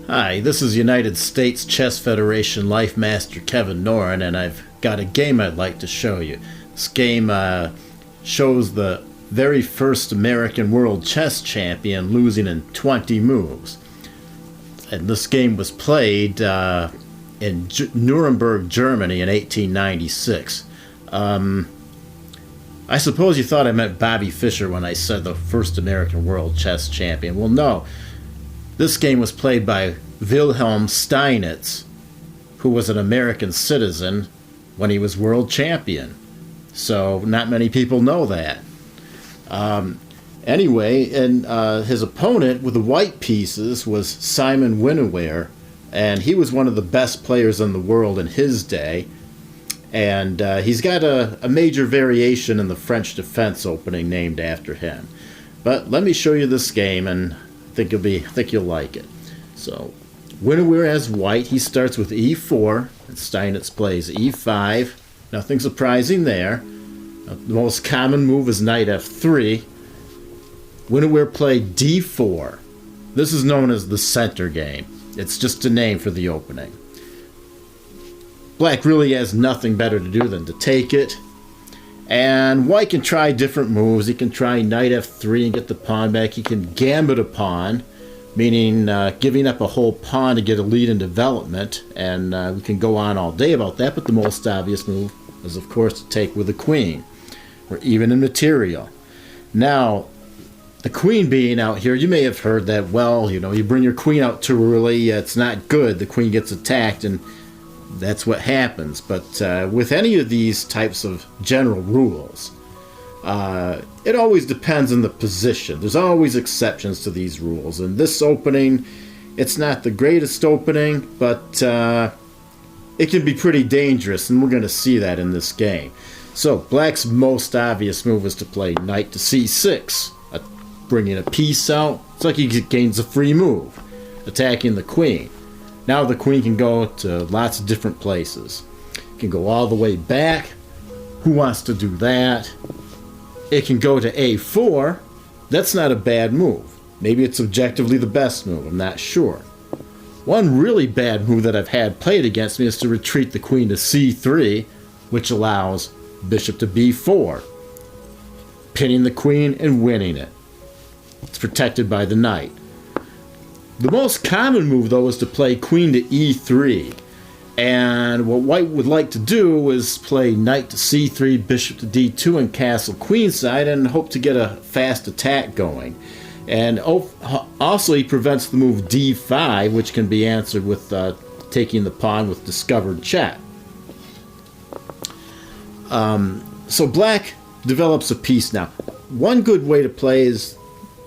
Hi, this is United States Chess Federation Life Master Kevin Noren, and I've got a game I'd like to show you. This game shows the very first American World Chess Champion losing in 20 moves. And this game was played in Nuremberg, Germany in 1896. I suppose you thought I meant Bobby Fischer when I said the first American World Chess Champion. Well, no. This game was played by Wilhelm Steinitz, who was an American citizen when he was world champion. So not many people know that. Anyway, and his opponent with the white pieces was Simon Winnewere, and he was one of the best players in the world in his day. And he's got a major variation in the French defense opening named after him. But let me show you this game, and I think you'll like it. So, Winnewere as white, he starts with e4, and Steinitz plays e5. Nothing surprising there. The most common move is knight f3. Winnewere played d4. This is known as the center game. It's just a name for the opening. Black really has nothing better to do than to take it. And white can try different moves. He can try knight f3 and get the pawn back. He can gambit a pawn, meaning giving up a whole pawn to get a lead in development. And we can go on all day about that, but the most obvious move is, of course, to take with a queen. We're even in material. Now, the queen being out here, you may have heard that, well, you bring your queen out too early, it's not good. The queen gets attacked, and that's what happens. But with any of these types of general rules, it always depends on the position. There's always exceptions to these rules. And this opening, it's not the greatest opening, but it can be pretty dangerous, and we're going to see that in this game. So black's most obvious move is to play knight to c6, bringing a piece out. It's like he gains a free move, attacking the queen. Now the queen can go to lots of different places. It can go all the way back. Who wants to do that? It can go to a4. That's not a bad move. Maybe it's objectively the best move. I'm not sure. One really bad move that I've had played against me is to retreat the queen to c3, which allows bishop to b4, pinning the queen and winning it. It's protected by the knight. The most common move, though, is to play queen to e3. And what white would like to do is play knight to c3, bishop to d2, and castle queenside, and hope to get a fast attack going. And also he prevents the move d5, which can be answered with taking the pawn with discovered check. So black develops a piece now. One good way to play is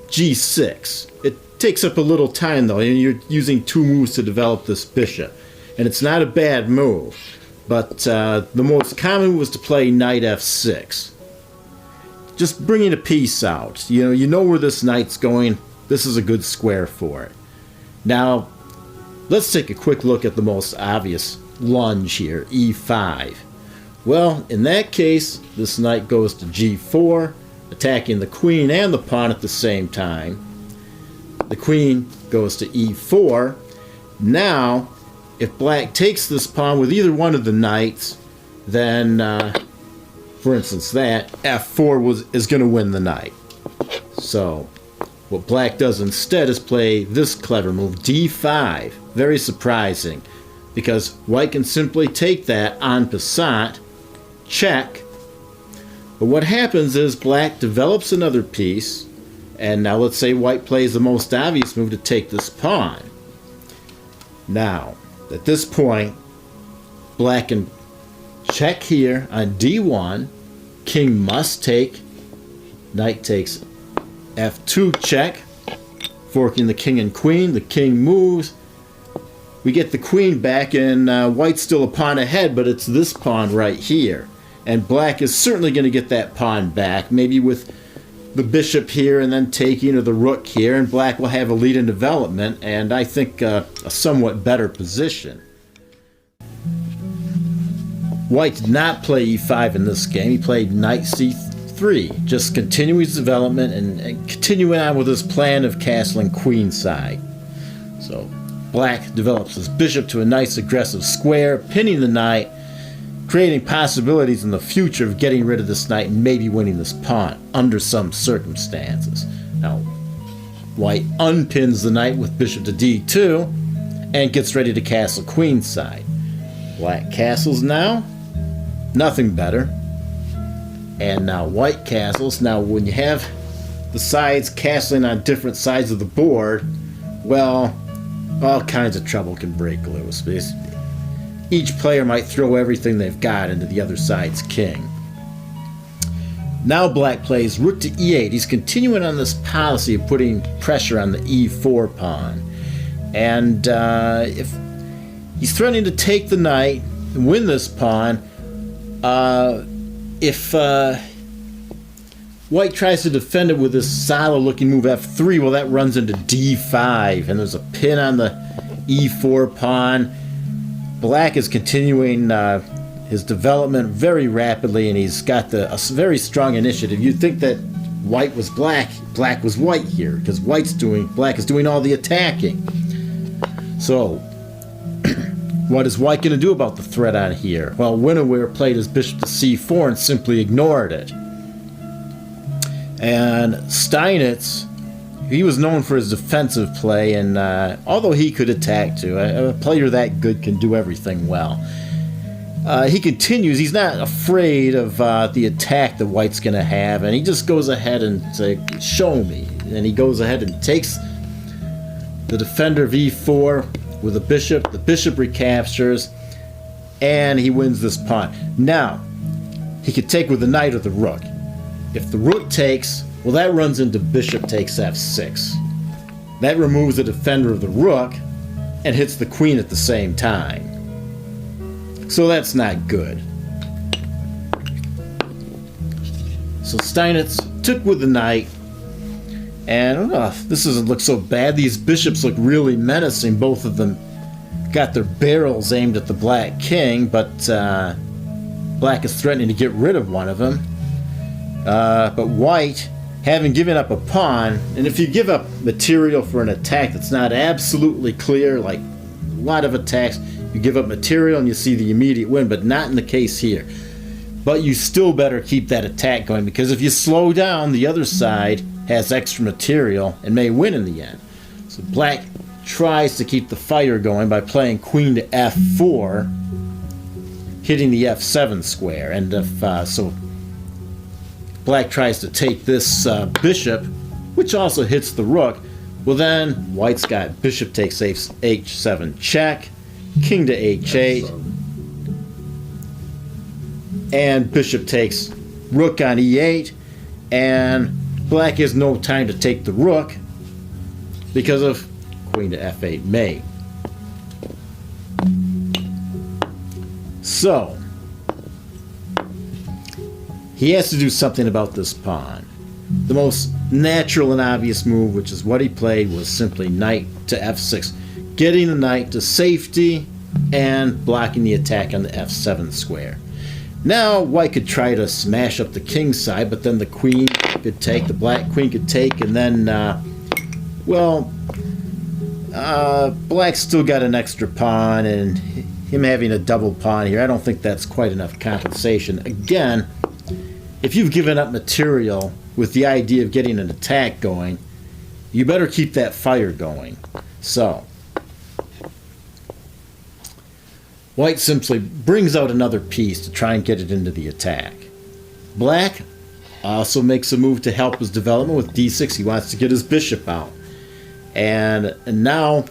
g6. It takes up a little time, though, and you're using two moves to develop this bishop. And it's not a bad move, but the most common was to play knight f6. Just bringing a piece out. You know where this knight's going. This is a good square for it. Now, let's take a quick look at the most obvious lunge here, e5. Well, in that case, this knight goes to g4, attacking the queen and the pawn at the same time. The queen goes to e4. Now, if black takes this pawn with either one of the knights, then, for instance, that f4 is going to win the knight. So, what black does instead is play this clever move, d5. Very surprising, because white can simply take that en passant, check. But what happens is black develops another piece, and now let's say white plays the most obvious move to take this pawn. Now, at this point, black can check here on d1, king must take, knight takes f2 check, forking the king and queen, the king moves, we get the queen back, and white's still a pawn ahead, but it's this pawn right here. And black is certainly going to get that pawn back, maybe with the bishop here and then taking, or the rook here, and black will have a lead in development, and I think a somewhat better position. White did not play e5 in this game. He played knight c3, just continuing his development and continuing on with his plan of castling queenside. So Black develops his bishop to a nice aggressive square, pinning the knight, creating possibilities in the future of getting rid of this knight and maybe winning this pawn under some circumstances. Now, White unpins the knight with bishop to d2 and gets ready to castle queenside. Black castles now, nothing better. And now White castles. Now when you have the sides castling on different sides of the board, well, all kinds of trouble can break loose. Each player might throw everything they've got into the other side's king. Now Black plays rook to e8. He's continuing on this policy of putting pressure on the e4 pawn. And if he's threatening to take the knight and win this pawn, if White tries to defend it with this solid-looking move f3, well, that runs into d5, and there's a pin on the e4 pawn. Black is continuing his development very rapidly, and he's got a very strong initiative. You'd think that White was Black, Black was White here, because Black is doing all the attacking. So, what is White going to do about the threat on here? Well, Winnoware played his bishop to c4 and simply ignored it. And Steinitz, he was known for his defensive play, and although he could attack too, a player that good can do everything well. He continues, he's not afraid of the attack that White's going to have, and he just goes ahead and says, show me. And he goes ahead and takes the defender of e4 with a bishop. The bishop recaptures, and he wins this pawn. Now, he could take with the knight or the rook. If the rook takes, well, that runs into bishop takes f6. That removes the defender of the rook and hits the queen at the same time. So that's not good. So Steinitz took with the knight, and this doesn't look so bad. These bishops look really menacing. Both of them got their barrels aimed at the Black king, but Black is threatening to get rid of one of them. But White, having given up a pawn, and if you give up material for an attack that's not absolutely clear, like a lot of attacks, you give up material and you see the immediate win, but not in the case here. But you still better keep that attack going, because if you slow down, the other side has extra material and may win in the end. So Black tries to keep the fire going by playing queen to f4, hitting the f7 square. And if so, Black tries to take this bishop, which also hits the rook. Well, then White's got bishop takes h7 check, king to h8, and bishop takes rook on e8, and Black has no time to take the rook because of queen to f8 mate. So he has to do something about this pawn. The most natural and obvious move, which is what he played, was simply knight to f6, getting the knight to safety and blocking the attack on the f7 square. Now White could try to smash up the king side, but then the queen could take, the Black queen could take, and then, Black's still got an extra pawn, and him having a double pawn here, I don't think that's quite enough compensation. Again, if you've given up material with the idea of getting an attack going, you better keep that fire going. So, White simply brings out another piece to try and get it into the attack. Black also makes a move to help his development with d6. He wants to get his bishop out. And now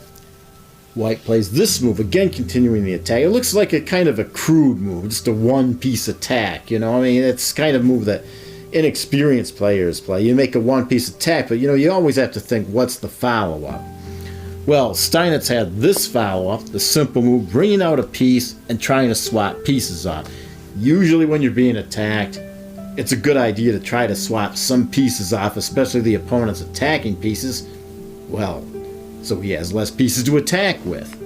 White plays this move, again continuing the attack. It looks like a kind of a crude move, just a one-piece attack, you know? I mean, it's kind of move that inexperienced players play. You make a one-piece attack, but, you always have to think, what's the follow-up? Well, Steinitz had this follow-up, the simple move, bringing out a piece and trying to swap pieces off. Usually when you're being attacked, it's a good idea to try to swap some pieces off, especially the opponent's attacking pieces. Well, so he has less pieces to attack with.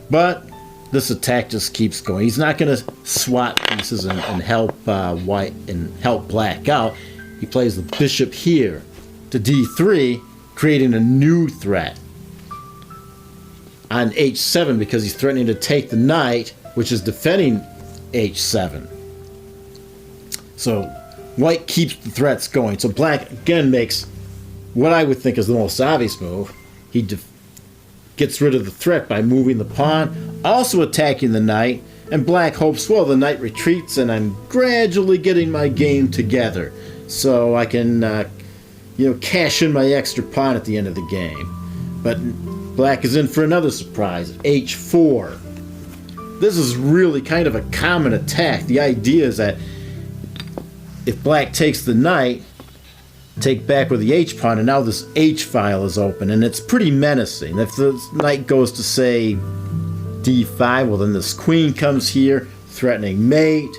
But this attack just keeps going. He's not going to swap pieces and help White and help Black out. He plays the bishop here to d3, creating a new threat. on h7 because he's threatening to take the knight, which is defending h7. So white keeps the threats going. So black again makes what I would think is the most obvious move. He gets rid of the threat by moving the pawn, also attacking the knight, and black hopes, well, the knight retreats and I'm gradually getting my game together so I can cash in my extra pawn at the end of the game. But black is in for another surprise. h4. This is really kind of a common attack. The idea is that if black takes the knight, take back with the h-pawn, and now this h-file is open, and it's pretty menacing. If the knight goes to, say, d5, well, then this queen comes here, threatening mate.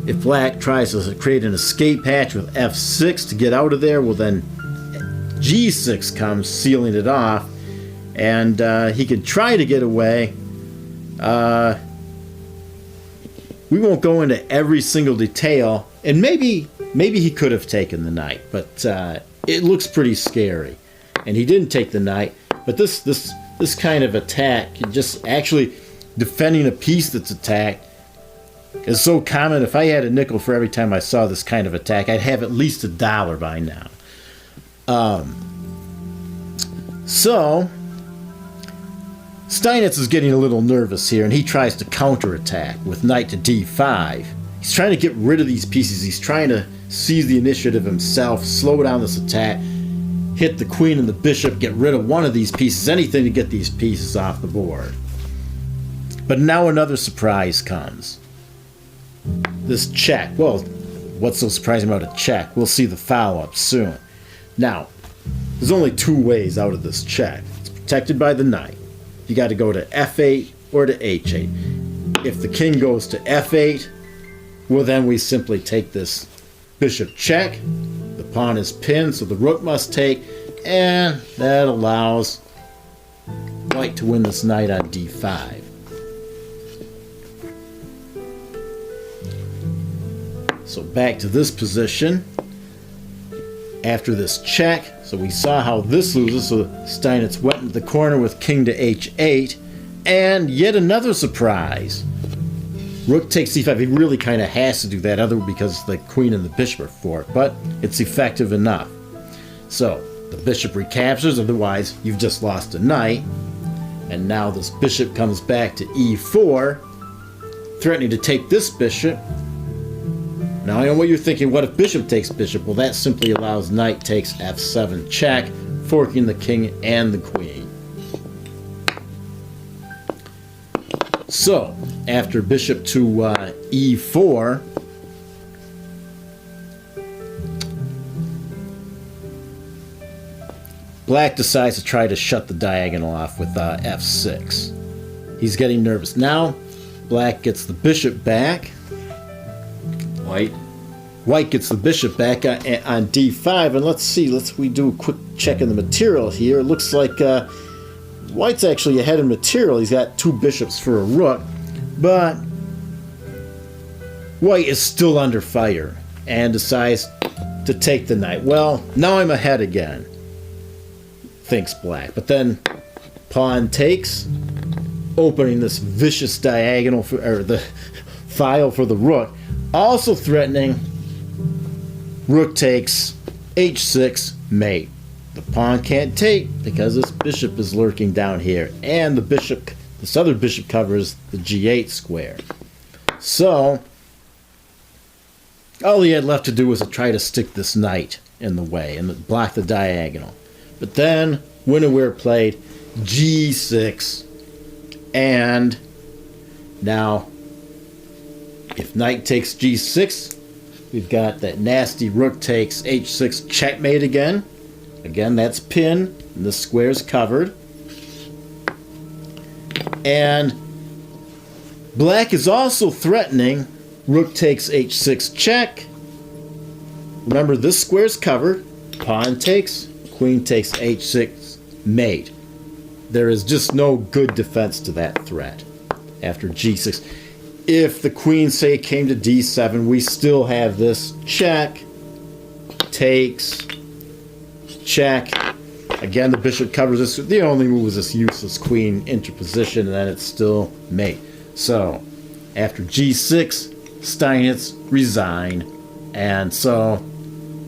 If black tries to create an escape hatch with f6 to get out of there, well, then g6 comes, sealing it off, and he could try to get away. We won't go into every single detail, and maybe he could have taken the knight, but it looks pretty scary. And he didn't take the knight, but this kind of attack, just actually defending a piece that's attacked, is so common. If I had a nickel for every time I saw this kind of attack, I'd have at least $1 by now. So Steinitz is getting a little nervous here, and he tries to counterattack with knight to d5. He's trying to get rid of these pieces. He's trying to seize the initiative himself, slow down this attack, hit the queen and the bishop, get rid of one of these pieces, anything to get these pieces off the board. But now another surprise comes. This check. Well, what's so surprising about a check? We'll see the follow-up soon. Now, there's only two ways out of this check. It's protected by the knight. You got to go to f8 or to h8. If the king goes to f8, well, then we simply take this bishop check. The pawn is pinned, so the rook must take, and that allows white to win this knight on d5. So back to this position after this check. So we saw how this loses, so Steinitz went into the corner with king to h8, and yet another surprise. Rook takes c5. He really kind of has to do that, other because the queen and the bishop are for it, but it's effective enough. So the bishop recaptures, otherwise you've just lost a knight, and now this bishop comes back to e4, threatening to take this bishop. Now I know what you're thinking, what if bishop takes bishop? Well, that simply allows knight takes f7 check, forking the king and the queen. So, after bishop to e4, black decides to try to shut the diagonal off with f6. He's getting nervous. Now, black gets the bishop back. White gets the bishop back on d5, and let's see. We do a quick check in the material here. It looks like white's actually ahead in material. He's got two bishops for a rook, but white is still under fire and decides to take the knight. Well, now I'm ahead again, thinks black. But then pawn takes, opening this vicious diagonal or the file for the rook. Also threatening, rook takes, h6, mate. The pawn can't take because this bishop is lurking down here, and this other bishop covers the g8 square. So all he had left to do was to try to stick this knight in the way and block the diagonal. But then Winnewear played g6, and now if knight takes g6, we've got that nasty rook takes h6 checkmate again. Again, that's pinned, and the square's covered. And black is also threatening rook takes h6 check. Remember, this square's covered. Pawn takes, queen takes h6 mate. There is just no good defense to that threat after g6. If the queen, say, came to d7, we still have this check, takes, check, Again, the bishop covers this. The only move is this useless queen interposition, and then it's still mate. So, after g6, Steinitz resign. And so,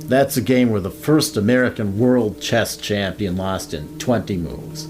that's a game where the first American world chess champion lost in 20 moves.